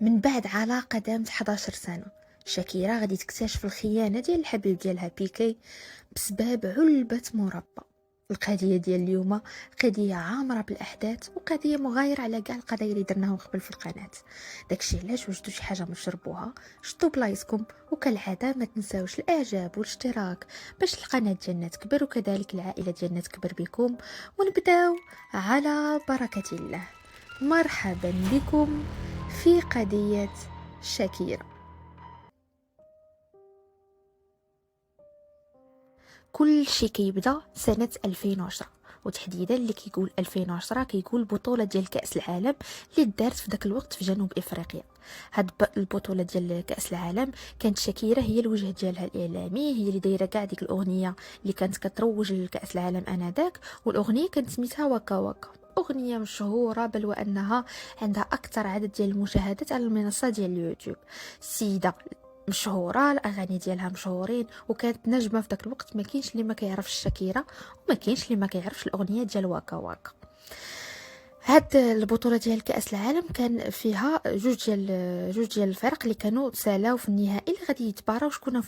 من بعد علاقة دامت 11 سنة، شاكيرا غادي تكتشف الخيانة ديال الحبيب ديالها بيكي بسبب علبة مربى. القضية ديال اليوم قضية عامرة بالأحداث وقضية مغايرة على كاع القضايا اللي درناهم قبل في القناة. داكشي علاش وجدوا شي حاجة مشربوها، شطوا بلايصكم، وكالعادة ما تنساوش الاعجاب والاشتراك باش القناة ديالنا تكبر وكذلك العائلة ديالنا تكبر بكم. ونبداو على بركة الله. مرحبا بكم في قضية شاكيرا. كل شيء كيبدا سنة 2010، وتحديدا اللي كيقول 2010 كيقول بطولة ديال كأس العالم اللي دارت في داك الوقت في جنوب افريقيا. هاد البطولة ديال كأس العالم كانت شاكيرا هي الوجه ديالها الاعلامي، هي اللي دايره كاع ديك الاغنيه اللي كانت كتروج لكأس العالم انذاك، والاغنيه كانت سميتها واكا واكا. أغنية مشهورة، بل وأنها عندها أكثر عدد ديال المشاهدات على المنصة ديال اليوتيوب. السيدة مشهوره، الاغاني ديالها مشهورين، وكانت نجمه في داك الوقت. ما كاينش اللي ما كيعرفش شاكيرا، وما كاينش اللي ما كيعرفش الاغنيه ديال واكا واكا. هاد البطوله ديال كاس العالم كان فيها جوج ديال الفرق اللي كانوا تسالاو في النهائي اللي غادي يتباراو شكون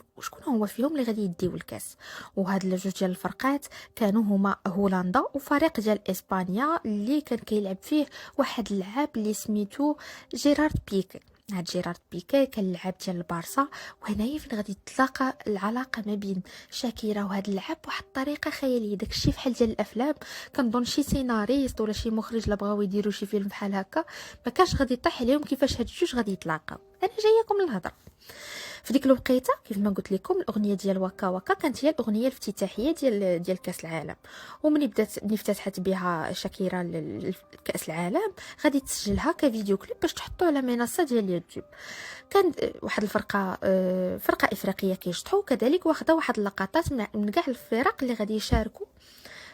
هو فيهم اللي غادي يديو الكاس. وهاد الجوج ديال الفرقات كانوا هما هولندا وفريق ديال اسبانيا اللي كان كيلعب فيه واحد اللاعب اللي سميتو جيرارد بيكي. هاد جيرارد بيكي كان اللاعب ديال البارسا، وهنايا فين غادي تتلاقى العلاقه ما بين شاكيرا وهاد اللاعب بواحد الطريقه خياليه. داكشي فحال ديال الافلام، كنظن شي سيناريست ولا شي مخرج لا بغاو يديروا شي فيلم بحال هكا ما كانش غادي يطيح عليهم كيفاش هاد الجوج غادي يتلاقاو. انا جايكم للهضره. في ديك الوقيته كيف ما قلت لكم الاغنيه ديال واكا واكا كانت هي الاغنيه الافتتاحيه ديال كاس العالم. ومن افتتحت بها شاكيرا كاس العالم غادي تسجلها كفيديو كليب باش تحطوه على منصه ديال اليوتيوب. كان واحد الفرقه فرقه افريقيه كيشطحوا، كذلك واخده واحد اللقطات من كاع الفرق اللي غادي يشاركوا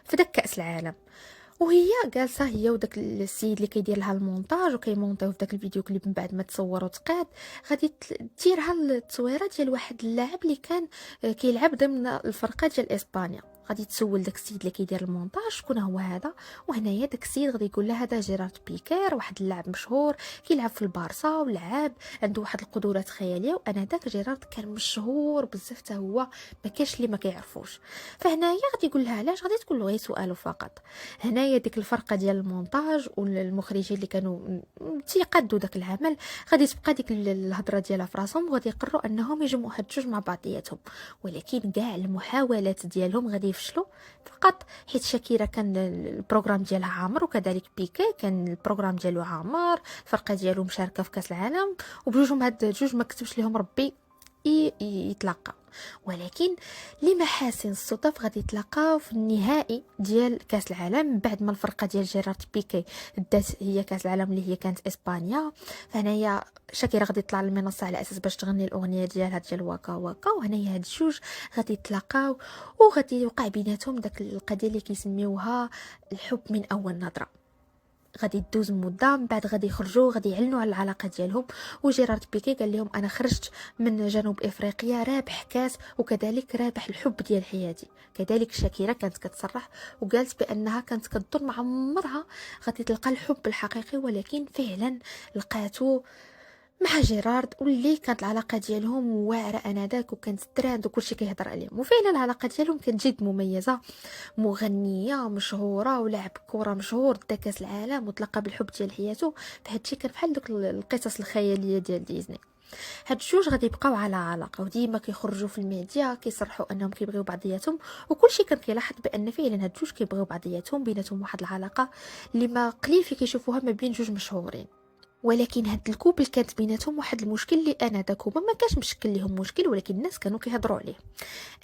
في داك كاس العالم. وهي جالسه هي وداك السيد اللي كيدير لها المونتاج وكيمونطيو في داك الفيديو كليب من بعد ما تصور وتقاد، غادي ديرها التصويره ديال واحد اللاعب اللي كان كيلعب ضمن الفرقه ديال اسبانيا. غادي تسول داك السيد اللي كيدير المونتاج شكون هو هذا، وهنايا داك السيد غادي يقول لها هذا جيرارد بيكير، واحد اللاعب مشهور كيلعب في البارسا ولعب عنده واحد القدرات خياليه. وانا داك جيرارد كان مشهور بزاف حتى هو، ما كاينش اللي ما كيعرفوش. فهنايا غادي يقول لها علاش، غادي تقول له غير سؤال فقط. هنايا ديك الفرقه ديال المونتاج والمخرجين اللي كانوا تيقادوا داك العمل غادي تبقى ديك الهضره ديالها في راسهم، وغادي يقرروا انهم يجمعوا هاد الجوج مع بعضياتهم. ولكن كاع المحاولات ديالهم غادي يفشلوا، فقط حيت شاكيرا كان البروغرام ديالها عامر، وكذلك بيكي كان البروغرام ديالو عامر، الفرقه ديالو مشاركه في كاس العالم، وبجوجهم هاد الجوج ما كتبش لهم ربي يتلاقى. ولكن لمحاسن الصدف غادي يتلاقاو في النهائي ديال كاس العالم بعد ما الفرقه ديال جيرارد بيكي دات هي كاس العالم اللي هي كانت اسبانيا. فهنايا شاكيرا غادي تطلع للمنصه على اساس باش تغني الاغنيه ديالها ديال واكا واكا، وهنايا هاد الجوج غادي يتلاقاو وغادي يوقع بيناتهم داك القضيه اللي كيسميوها الحب من اول نظره. غادي تدوز مده من بعد غادي يخرجوا غادي يعلنوا على العلاقه ديالهم. وجيرارد بيكي قال لهم انا خرجت من جنوب افريقيا رابح كاس وكذلك رابح الحب ديال حياتي. كذلك شاكيرا كانت كتصرح وقالت بانها كانت كتظن مع عمرها غادي تلقى الحب الحقيقي، ولكن فعلا لقاتو مع جيرارد، واللي كانت العلاقه ديالهم واعره انذاك وكانت تراند وكلشي كيهضر عليهم. وفعلا العلاقه ديالهم كانت جد مميزه. مغنيه مشهوره ولاعب كره مشهور دا كاس العالم وتلقى بالحب ديال حياته. فهادشي كان بحال دوك القصص الخياليه ديال ديزني. هاد الجوج غادي يبقاو على علاقه وديما كيخرجوا في الميديا كيصرحوا انهم كيبغيو بعضياتهم، وكلشي كان كيلاحظ بان فعلا هاد الجوج كيبغيو بعضياتهم، بيناتهم واحد العلاقه اللي ما قليل في كيشوفوها ما بين جوج مشهورين. ولكن هاد الكوبل كانت بيناتهم واحد المشكل اللي انا داك هما ما كانش مشكل لهم مشكل، ولكن الناس كانوا كيهضروا عليه،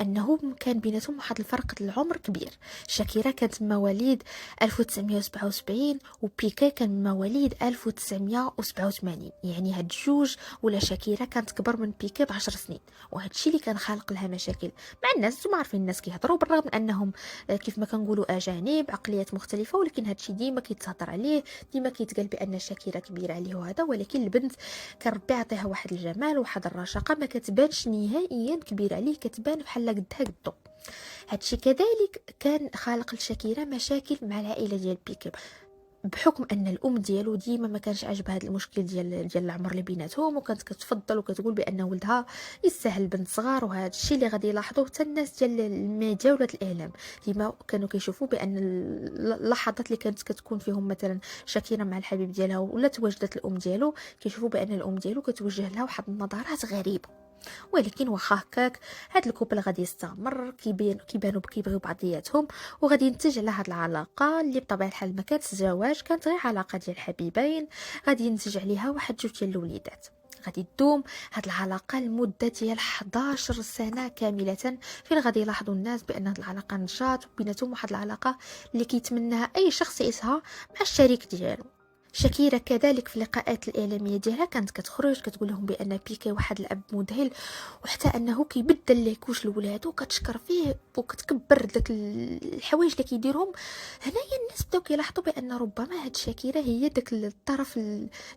انه كان بيناتهم واحد الفرق العمر كبير. شاكيرا كانت من مواليد 1977 وبيكي كان من مواليد 1987. يعني هاد الجوج ولا شاكيرا كانت كبر من بيكي ب10 سنين، وهذا الشيء اللي كان خالق لها مشاكل مع الناس. انتم عارفين الناس كيهضروا بالرغم من انهم كيف ما كنقولوا اجانب عقليات مختلفه، ولكن هذا الشيء ديما كيتهضر عليه، ديما كيتقال بان شاكيرا كبيره عليه وهذا. ولكن البنت كان ربي عطيها واحد الجمال وواحد الرشاقه ما كتبانش نهائيا كبيره عليه، كتبان بحال قدها قدو. هادشي كذلك كان خالق لشاكيرا مشاكل مع العائله ديال بيكي. بحكم ان الام ديالو ديما ما كانش عاجبها هذا المشكل ديال العمر اللي بيناتهم، وكانت كتفضل وكتقول بان ولدها يستاهل بنت صغار. وهذا الشيء اللي غادي يلاحظوه حتى الناس ديال الميديا ولا الاعلام، ديما كانوا كيشوفوا بان اللحظات اللي كانت كتكون فيهم مثلا شاكيرا مع الحبيب ديالها ولا تواجدت الام ديالو، كيشوفوا بان الام ديالو كتوجه لها واحد النظرات غريبه. ولكن واخا هكاك هاد الكوبل غادي يستمر، كيبانوا كيبغيو بعضياتهم، وغادي ينتج على هاد العلاقه اللي بطبيعه الحال ما كانت زواج، كانت غير علاقه ديال حبيبين. غادي ينتج عليها واحد جوج ديال الوليدات. غادي تدوم هاد العلاقه لمده ديال 11 سنه كامله، فين غادي يلاحظوا الناس بان هاد العلاقه نجات وبيناتهم واحد العلاقه اللي كيتمناها اي شخص يعيشها مع الشريك ديالو. شاكيرا كذلك في اللقاءات الاعلاميه ديالها كانت كتخرج كتقول لهم بان بيكي واحد الاب مذهل، وحتى انه كيبدل ليه كوش لولادو، كتشكر فيه وكتكبر داك الحوايج اللي كيديرهم. هنايا الناس بداو كيلاحظوا بان ربما هاد شاكيرا هي داك الطرف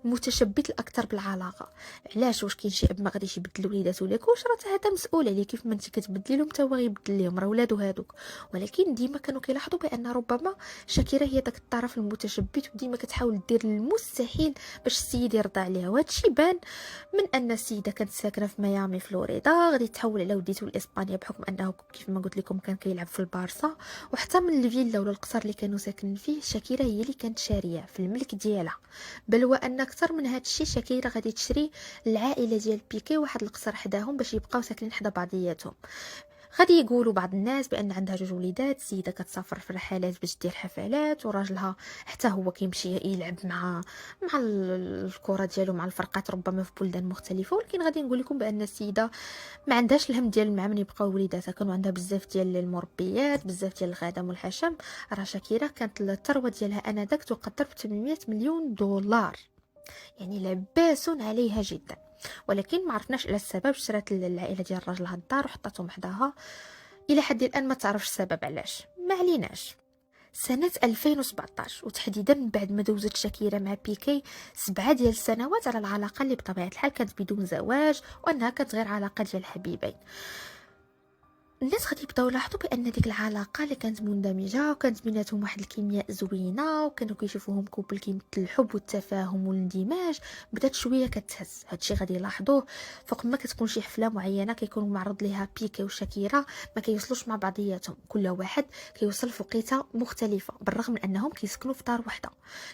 المتشبث الاكثر بالعلاقه. علاش؟ واش كاين شي اب ما غاديش يبدل وليداتو ليه كوش؟ راه هذا مسؤول عليه، كيف ما انت كتبدلي لهم تا هو غيبدل لهم، راه ولادو هادوك. ولكن ديما كانوا كيلاحظوا بان ربما شاكيرا هي داك الطرف المتشبث، وديما كتحاول دير المستحيل باش السيد يرضى عليها. وهذا الشيء بان من ان السيده كانت ساكنه في ميامي فلوريدا، غادي تحول على وديته لاسبانيا بحكم انه كيف ما قلت لكم كان كيلعب في البارسا. وحتى من الفيلا ولا القصر اللي كانوا ساكنين فيه شاكيرا هي اللي كانت شاريه في الملك ديالها. بل وان اكثر من هذا الشيء شاكيرا غادي تشري العائله ديال بيكي واحد القصر حداهم باش يبقاو ساكنين حدا بعضياتهم. غادي يقولوا بعض الناس بان عندها جوج وليدات، السيده كتسافر في رحلات باش دير حفلات، وراجلها حتى هو كيمشي يلعب مع الكره ديالو مع الفرقات ربما في بلدان مختلفه. ولكن غادي نقول لكم بان السيده ما عندهاش الهم ديال مع من يبقاو وليداتها، كانوا عندها بزاف ديال المربيات، بزاف ديال الغنم والحشم. راه شاكيرا كانت الثروه ديالها انذاك تقدر ب 800 مليون دولار، يعني لباس عليها جدا. ولكن ما عرفناش على السبب شرات العائله ديال راجلها الدار وحطاتهم حداها. الى حد الان ما تعرفش السبب علاش، ما عليناش. سنة 2017 وتحديدا من بعد ما دوزت شاكيرا مع بيكي 7 ديال السنوات على العلاقة اللي بطبيعة الحال كانت بدون زواج، وانها كانت غير علاقة ديال الحبيبين، الناس غادي يبداو يلاحظوا بان ديك العلاقه اللي كانت مندمجه وكانت بيناتهم واحد الكيمياء زوينه، وكانوا كيشوفوهم كوبل كيمثل الحب والتفاهم والاندماج، بدات شويه كتهز. هادشي غادي يلاحظوه فوق ما كتكون شي حفله معينه كيكون معرض ليها بيكي وشاكيرا، ما كيوصلوش مع بعضياتهم، كل واحد كيوصل في وقيته مختلفه بالرغم من انهم كيسكنوا في دار وحده.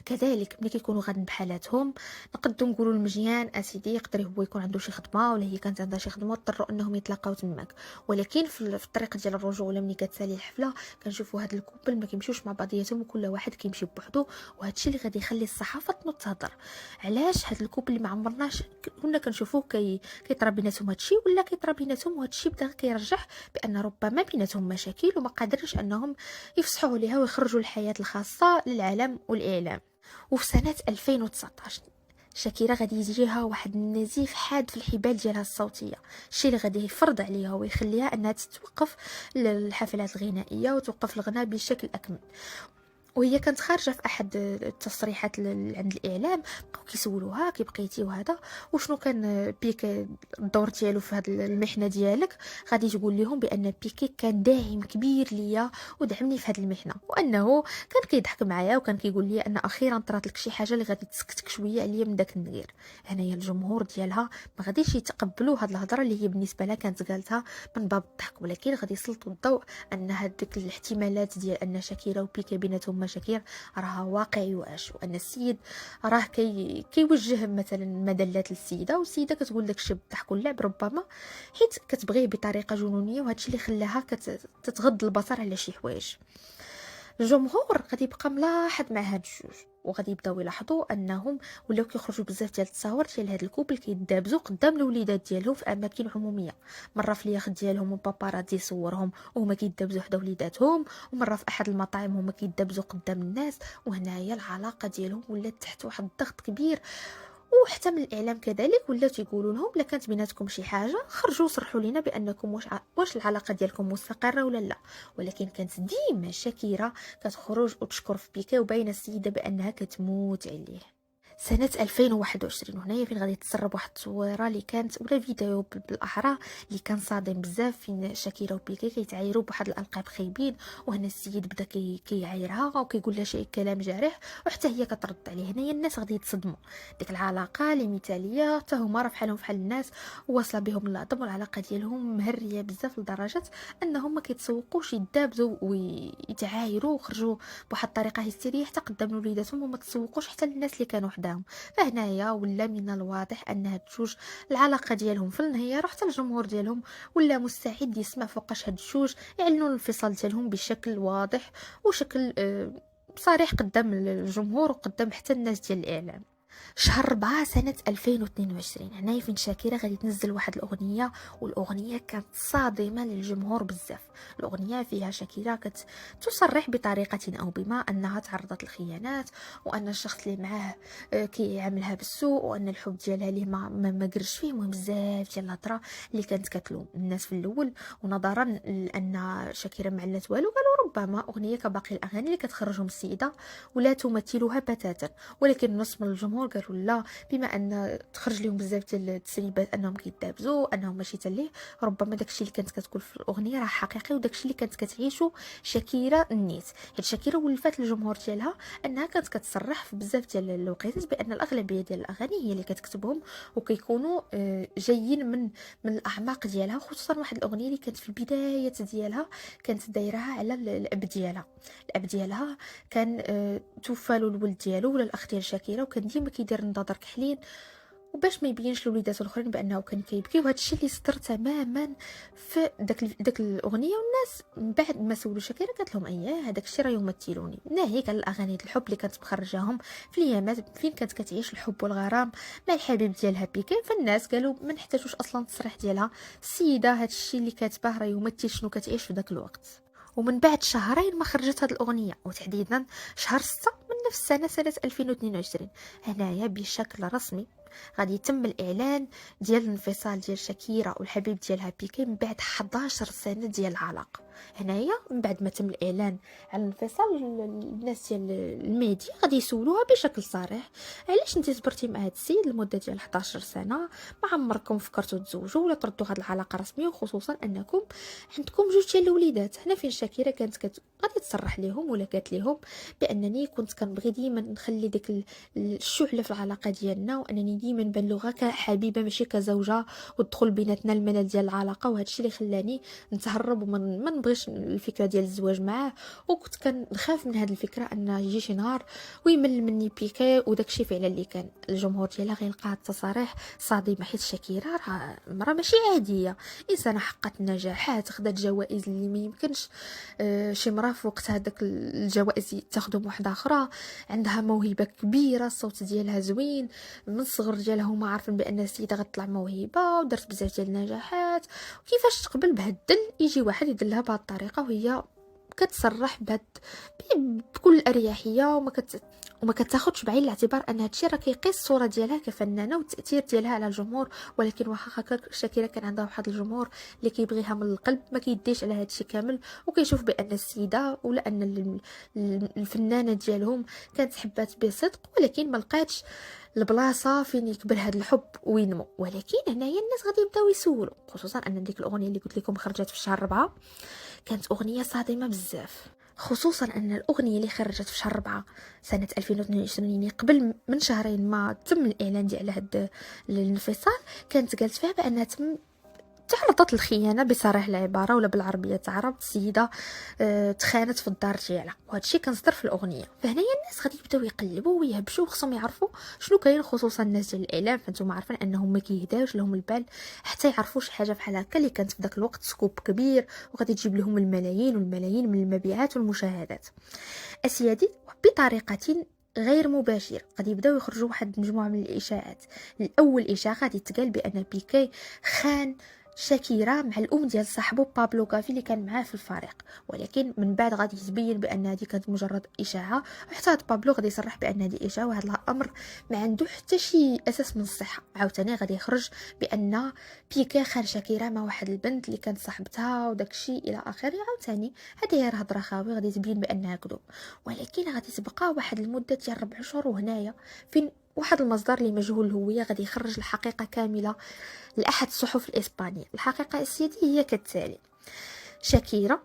كذلك ملي كيكونوا غادي بحالاتهم نقدروا نقولوا المزيان اسيدي يقدر هو يكون عنده شي خدمه ولا هي كانت عندها شي خدمه واضطروا انهم يتلاقاو تماك. ولكن في الطريق ديال الرجوع ولا ملي كتسالي الحفله كنشوفوا هاد الكوبل ما كيمشيوش مع بعضياتهم، وكل واحد كيمشي بوحدو. وهذا الشيء اللي غادي يخلي الصحافه تنوض تهضر. علاش هاد الكوبل اللي ما عمرناش كنا كنشوفوه كيطرا بيناتهم هاد الشيء ولا كيطرا بيناتهم، وهذا الشيء بدا كيرجح بان ربما بيناتهم مشاكل وما قادرش انهم يفسحوا عليها ويخرجوا الحياه الخاصه للعالم والاعلام. وفي سنه 2019 شاكيرا غادي يجيها واحد النزيف حاد في الحبال ديالها الصوتيه، الشيء اللي غادي يفرض عليها ويخليها انها تتوقف الحفلات الغنائيه وتوقف الغناء بشكل اكمل. وهي كانت خارجه في احد التصريحات عند الاعلام بقاو كيسولوها كي بقيتي وهذا وشنو كان بيك الدور ديالو في هذه المحنه ديالك. غادي تقول لهم بان بيكي كان داعم كبير ليا ودعمني في هذه المحنه، وانه كان كيضحك معايا وكان كيقول لي ان اخيرا طرات لك شي حاجه اللي غادي تسكتك شويه عليا من داك النغير. هنايا الجمهور ديالها ما غاديش يتقبلوا هذه الهضره اللي هي بالنسبه لها كانت قالتها من باب الضحك، ولكن غادي يسلطوا الضوء ان هذيك الاحتمالات ديال ان شاكيرا وبيكي بيناتهم مشاكل راها واقعي واش، وان السيد راه كيوجه مثلا مدلات للسيده، والسيده كتقول داك الشيء بالضحك واللعب ربما حيت كتبغيه بطريقه جنونيه، وهذا الشيء اللي خلاها تتغض البصر على شي حوايج. الجمهور غادي يبقى ملاحظ مع هاد الجوج، وغادي يبداو يلاحظوا انهم ولاو كيخرجوا بزاف ديال التصاور ديال هاد الكوبل كيدابزوا قدام الوليدات ديالهم في اماكن عموميه، مره في الياخت ديالهم وباباراتزي يصورهم وهما كيدابزوا حدا وليداتهم، ومره في احد المطاعم هما كيدابزوا قدام الناس. وهنايا العلاقه ديالهم ولات تحت واحد الضغط كبير، وحتى من الاعلام كذلك ولاو تيقولوا لهم لا كانت بيناتكم شي حاجه خرجوا صرحوا لنا بانكم واش العلاقه ديالكم مستقره ولا لا. ولكن كانت ديما شاكيرا كتخرج وتشكر في بيكي وباينه السيده بانها كتموت عليه. سنة 2021، وهنايا فين غادي تسرب واحد التصويره اللي كانت ولا فيديو بالاحرى اللي كان صادم بزاف، فين شاكيرا وبيكي كيتعايروا بواحد الالقاب خايبين، وهنا السيد بدا كيعايرها وكيقول لها شي كلام جارح، وحتى هي كترد عليه. هنايا الناس غادي يتصدموا، ديك العلاقه اللي مثاليه حتى هما راه بحالهم بحال الناس، واصله بهم العظم، والعلاقه ديالهم مهريه بزاف لدرجه انهم ما كيتسوقوش يدابزوا ويتعايروا وخرجوا بواحد الطريقه هستيريه حتى قدام وليداتهم، وما تسوقوش حتى للناس اللي كانوا حداهم. فهنايا ولا من الواضح ان هاد الجوج العلاقه ديالهم في النهايه، حتى الجمهور ديالهم ولا مستعد يسمع فوقاش هاد الجوج يعلنوا الانفصال ديالهم بشكل واضح وشكل صريح قدام الجمهور وقدام حتى الناس ديال الاعلام. شهر 4 سنة 2022، هنايا فين شاكيرا غادي تنزل واحد الأغنية، والأغنية كانت صادمة للجمهور بزاف. الأغنية فيها شاكيرا تصرح بطريقة أو بما أنها تعرضت للخيانات، وأن الشخص اللي معاه كيعاملها بالسوء، وأن الحب ديالها ليه ما قرش فيه. مهم بزاف ديال الهضرة اللي كانت كتلوم الناس في الأول، ونظرا لأن شاكيرا ما علات والو، قالوا ربما أغنية كباقي الأغاني اللي كتخرجهم السيدة ولا تمثلها بتاتا. ولكن نص من الجمهور قالوا لا، بما ان تخرج لهم بزاف ديال التسريبات انهم كيدابزوا، انهم ماشي تليه، ربما داكشي اللي كانت كتقول في الاغنيه راه حقيقي، وداكشي اللي كانت كتعيشو شاكيرا النيت. حيت شاكيرا ولفات الجمهور ديالها انها كانت كتصرح في بزاف ديال الوقيتات بان الاغلبيه ديال الاغاني هي اللي كتكتبهم، وكيكونوا جايين من الاعماق ديالها. خصوصا واحد الاغنيه اللي كانت في البدايات ديالها كانت دايرها على الاب ديالها. الاب ديالها كان توفى له الولد ديالو ولا الاخ ديال شاكيرا، وكان ديما كيدير نظاظر كحلين وباش ما يبينش لوليداتو الاخرين بانه كان كيبكي. وهذا الشيء اللي صدر تماما في داك الاغنيه. والناس من بعد ما سولوا شاكيرا قالت لهم اييه هذاك الشيء راه يمثلوني، ناهيك على الاغاني الحب اللي كانت مخرجاهم في الايامات فين كانت كتعيش الحب والغرام مع الحبيب ديالها بيكي. فالناس قالوا ما نحتاجوش اصلا التصريح ديالها، السيده هذا الشيء اللي كاتباه راه يمثل شنو كتعيش في داك الوقت. ومن بعد شهرين ما خرجت هذه الأغنية، وتحديدا شهر 6 من نفس السنة، سنة 2022، هنايا بشكل رسمي غادي يتم الإعلان ديال الانفصال ديال شاكيرا والحبيب ديالها بيكي من بعد 11 سنة ديال العلاقة. هنايا من بعد ما تم الإعلان على الانفصال، الناس ديال الميديا غادي يسولوها بشكل صريح علاش انت صبرتي مع هذا السيد لمدة ديال 11 سنة، ما عمركم فكرتوا تزوجوا ولا تردوا هذه العلاقة رسمية، وخصوصا أنكم عندكم جوج ديال الوليدات. هنا فين شاكيرا كانت غادي تصرح لهم ولا قالت لهم بانني كنت كنبغي ديما نخلي ديك الشعله في العلاقه ديالنا، وانني ديما نبان لها كحبيبه ماشي كزوجه، ودخل بيناتنا الملل ديال العلاقه. وهذا الشيء اللي خلاني نتهرب وما نبغيش الفكره ديال الزواج معاه، وكنت كنخاف من هذه الفكره ان يجي شي نهار ويمل مني بيكي. وداكشي فعلا اللي كان. الجمهور ديالها غيلقى التصاريح صادمه، حيت شاكيرا راه مرا ماشي عاديه، انسانه حققت نجاحات، خدات جوائز اللي ما يمكنش شي مرا في وقت هذاك الجوائز تاخذهم واحده اخرى. عندها موهبه كبيره، الصوت ديالها زوين، من الصغر ديالها هما عارفين بان السيده غتطلع موهبه، ودارت بزاف ديال النجاحات. وكيفاش تقبل بهاد الدل يجي واحد يدلها بهاد الطريقه وهي كتصرح بكل اريحيه، وما كتاخذش بعين الاعتبار ان هادشي راه كيقيس الصوره ديالها كفنانه والتاثير ديالها على الجمهور. ولكن واخا هكاك شاكيرا كان عندها واحد الجمهور اللي كيبغيها من القلب، ما كيديش على هادشي كامل، وكيشوف بان السيده ولا ان الفنانه ديالهم كانت حبات بصدق، ولكن ما لقاتش البلاصه فين يكبر هذا الحب وينمو. ولكن هنايا الناس غادي يبداو يسولوا، خصوصا ان ديك الاغنيه اللي قلت لكم خرجت في شهر 4 كانت اغنيه صادمه بزاف. خصوصا ان الاغنيه اللي خرجت في شهر 4 سنه 2022، يعني قبل من شهرين ما تم الاعلان ديال هذا الانفصال، كانت قالت فيها بانها تعرضت الخيانه بصريح العباره ولا بالعربيه تعرضت السيده تخانت في الدار ديالها. وهذا الشيء كنصدر في الاغنيه. فهنايا الناس غادي يبداو يقلبوا ويهبشوا، وخصهم يعرفوا شنو كاين، خصوصا الناس ديال الاعلام. فانتم عارفين انهم ما كيهداوش لهم البال حتى يعرفوا شي حاجه بحال هكا اللي كانت في ذاك الوقت سكوب كبير وغادي تجيب لهم الملايين والملايين من المبيعات والمشاهدات. اسيادي بطريقه غير مباشر غادي يبداو يخرجوا واحد مجموعه من الاشاعات. الاول اشاعه غادي تقال بان بيكي خان شاكيرا مع الام ديال صاحبه بابلو كافي اللي كان معاه في الفريق، ولكن من بعد غادي يتبين بان هذه كانت مجرد اشاعه. وحتى هاد بابلو غادي يصرح بان هذه اشاعه، وهذا الامر ما عنده حتى شي اساس من الصحه. عاوتاني غادي يخرج بان بيكي خان شاكيرا مع واحد البنت اللي كانت صاحبتها وداكشي الى اخره. عاوتاني هذه هي هضره خاوي غادي تبين بانها كذوب. ولكن غادي تبقى واحد المده ديال 4 شهور وهنايا فين واحد المصدر اللي مجهول الهويه غادي يخرج الحقيقه كامله لاحد الصحف الاسبانيه. الحقيقه السيدي هي كالتالي: شاكيرا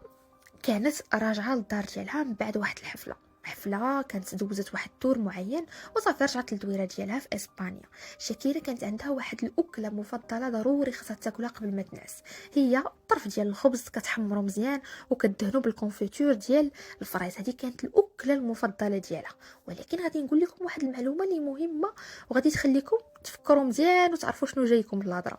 كانت راجعه للدار ديالها من بعد واحد حفله كانت دوزت واحد التور معين وصافي رجعت للدويره ديالها في اسبانيا. شاكيرا كانت عندها واحد الاكله مفضله ضروري خاصها تاكلها قبل ما تنعس، هي طرف ديال الخبز كتحمرو مزيان وكدهنو بالكونفيتور ديال الفريز. هذه كانت الاكله المفضله ديالها. ولكن غادي نقول لكم واحد المعلومه اللي مهمه وغادي تخليكم تفكروا مزيان وتعرفوا شنو جايكم بالهضره.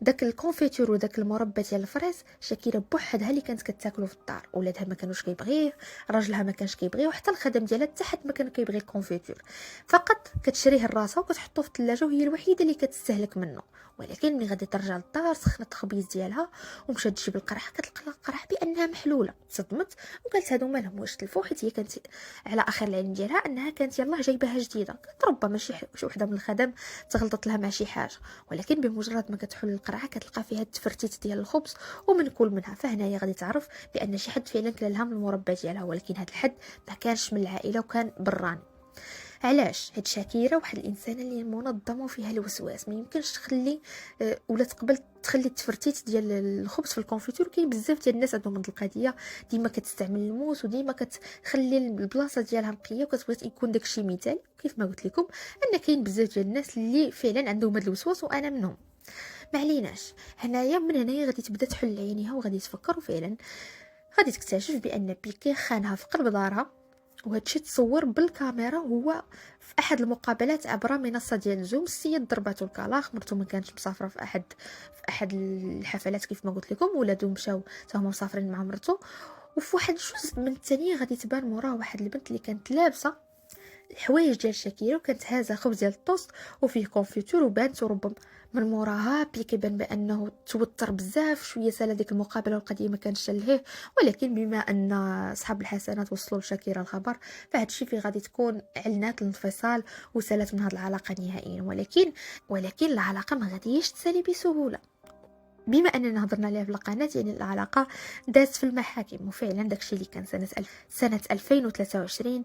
داك الكونفيتور وداك المربى ديال الفريز شاكيرا بوحدها اللي كانت كتاكلو في الدار، ولادها ما كانوش كيبغيه، راجلها ما كانش كيبغيه، وحتى الخدم ديالها حتى حد ما كان كيبغي الكونفيتور. فقط كتشريه لراسها وكتحطو في الثلاجه وهي الوحيده اللي كتستهلك منه. ولكن ملي غادي ترجع للدار سخنت الخبيز ديالها ومشات تجيب القرح، كتلقى القرح بانها محلوله. صدمت وقالت هادو مالهم واش تلفوا، حيت هي كانت على اخر العلم ديالها انها كانت يلاه جايباها جديده، كانت ربما شي وحده من الخدم تغلطت لها مع شي حاجه. ولكن بمجرد ما كتحل القرعه كتلقى فيها التفرتيت ديال الخبز ومنكول منها. فهنايا غادي تعرف بان شي حد فعلا كلا لها من المربى ديالها، ولكن هذا الحد ما كانش من العائله وكان براني. علاش؟ هاد شاكيرا واحد الانسانه اللي منظمه وفيها الوسواس، ما يمكنش تخلي ولا تقبل تخلي التفرتيت ديال الخبز في الكونفيتور. كاين بزاف ديال الناس عندهم هاد القضيه، ديما كتستعمل الموس وديما كتخلي البلاصه ديالها نقيه وكتبغي يكون داكشي مثالي. كيف ما قلت لكم ان كاين بزاف ديال الناس اللي فعلا عندهم هاد الوسواس وانا منهم. ما عليناش، من هنايا غادي تبدا تحل عينيها وغادي تفكر، وفعلا غادي تكتشف بان بيكي خانها في قلب دارها. وهادشي تصور بالكاميرا هو في احد المقابلات عبر منصه ديال زوم. السيد ضرباتو الكلاخ، مرتو ما كانتش مسافره في احد الحفلات كيف ما قلت لكم، ولادو مشاو حتى هما مسافرين مع مرتو. وفي واحد الجزء من الثانيه غادي تبان موراه واحد البنت اللي كانت لابسه الحوايج ديال شاكيرا وكانت هازه خبز ديال الطوست وفيه كونفيتور وبانت. ربما من موراها بيكي بان بانه توتر بزاف شويه، سال هذيك المقابله والقضيه ما كانش لهيه. ولكن بما ان اصحاب الحسنات وصلوا لشاكيرا الخبر، فهاد الشيء فيه غادي تكون اعلنات الانفصال وسالت من هاد العلاقه نهائيا. ولكن العلاقه ما غاديش تسالي بسهوله. بما اننا هضرنا عليها في القناه، يعني العلاقه دازت في المحاكم، وفعلا داكشي اللي كان سنه 2023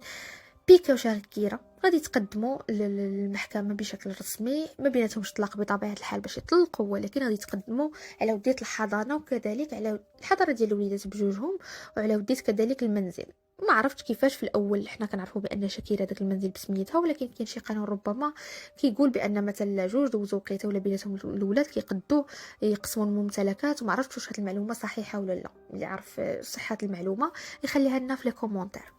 بيكا وشاكيرا غادي يتقدموا للمحكمه بشكل رسمي. ما بيناتهمش طلاق بطبيعه الحال باش يطلقوا، ولكن غادي يتقدموا على وديه الحضانه وكذلك على الحضانه ديال الوليدات بجوجهم، وعلى وديه كذلك المنزل. ما عرفتش كيفاش في الاول حنا كنعرفوا بان شاكيرا داك المنزل بسميتها، ولكن كاين شي قانون ربما كيقول بان مثلا جوج دوزو وقيته ولا بيناتهم الاولاد كيقدوا يقسموا الممتلكات. وما عرفتش واش هاد المعلومه صحيحه ولا لا. اللي عرف صحه المعلومه يخليها لنا في لي كومونتير.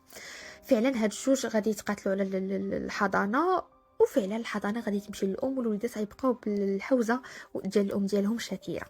فعلا هاد الجوج غادي يتقاتلوا على الحضانه، وفعلا الحضانه غادي تمشي للام والوليدات غيبقاو بالحوزه ديال الام ديالهم شاكيرا.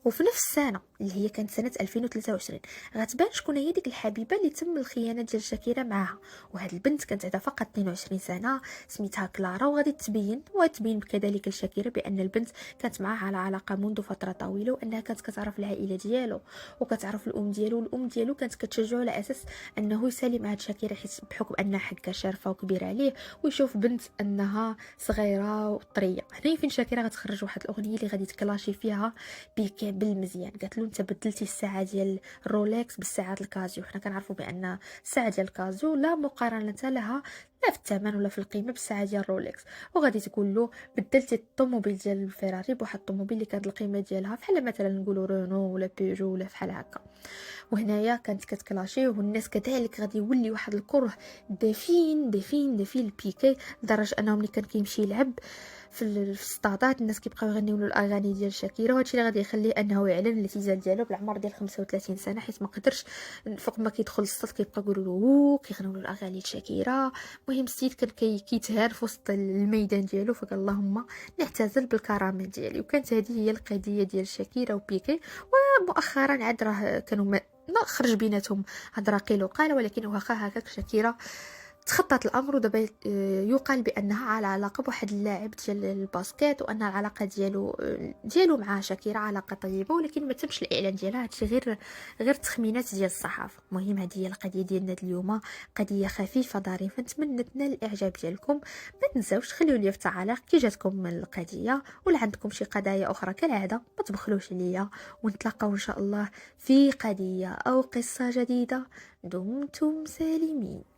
وفي نفس السنه اللي هي كانت سنه 2023 غتبان شكون هي ديك الحبيبه اللي تم الخيانه ديال شاكيرا معها. وهاد البنت كانت عندها فقط 22 سنه، سميتها كلارا. وغادي تبين كذلك لشاكيرا بان البنت كانت معها على علاقه منذ فتره طويله، وانها كانت كتعرف العائله ديالو وكتعرف الام ديالو، والام ديالو كانت كتشجعه على اساس انه يسالي مع شاكيرا، حيت بحكم انها حكه شارفه وكبيره عليه ويشوف بنت انها صغيره وطريه. هنا فين شاكيرا غتخرج واحد الاغنيه اللي غادي تكلاشي فيها بيكي بالمزيان. قالت له انت بدلتي الساعه ديال رولكس بالساعه الكازيو. حنا كنعرفوا بان الساعه ديال الكازيو لا مقارنه لها لا في الثمن ولا في القيمه بالساعه ديال رولكس. وغادي تقول له بدلتي الطوموبيل ديال الفيراري بواحد الطوموبيل اللي كانت القيمه ديالها بحال مثلا نقولوا رونو ولا بيجو ولا فحال هكا. وهنايا كانت كتكلاشي، والناس كذلك غادي يولي واحد الكره دفين البيكي، لدرجه انه ملي كان كيمشي يلعب في السطادات الناس كيبقاو يغنيو له الاغاني ديال شاكيرا. وهادشي اللي غادي يخليه انه يعلن الاعتزال ديالو بالعمر ديال 35 سنه، حيت ما قدرش فوق ما كيدخل السطاد كيبقى يقولوا له كيغنيو له الاغاني ديال شاكيرا. المهم السيد كان كيتهان في وسط الميدان ديالو، فقال اللهم نعتزل بالكرامه ديالي. وكانت هذه هي القضيه ديال شاكيرا وبيكي. ومؤخرا عاد راه كانوا ما خرج بيناتهم هضره قيل وقال، ولكن واخا هكاك شاكيرا تخطت الامر. ودابا يقال بانها على علاقه بواحد اللاعب ديال الباسكيت، وان العلاقه ديالو مع شاكيرا علاقه طيبه، ولكن ما تمش الاعلان ديالها. هادشي غير تخمينات ديال الصحافه. المهم هذه هي القضيه ديالنا اليوم، قضيه خفيفه ظريفه، نتمنى تنال الاعجاب ديالكم. ما تنساوش خليوا لي في التعاليق كي جاتكم من القضيه، ولا عندكم شي قضايا اخرى كالعاده ما تبخلوش عليا. ونتلاقاو ان شاء الله في قضيه او قصه جديده. دمتم سالمين.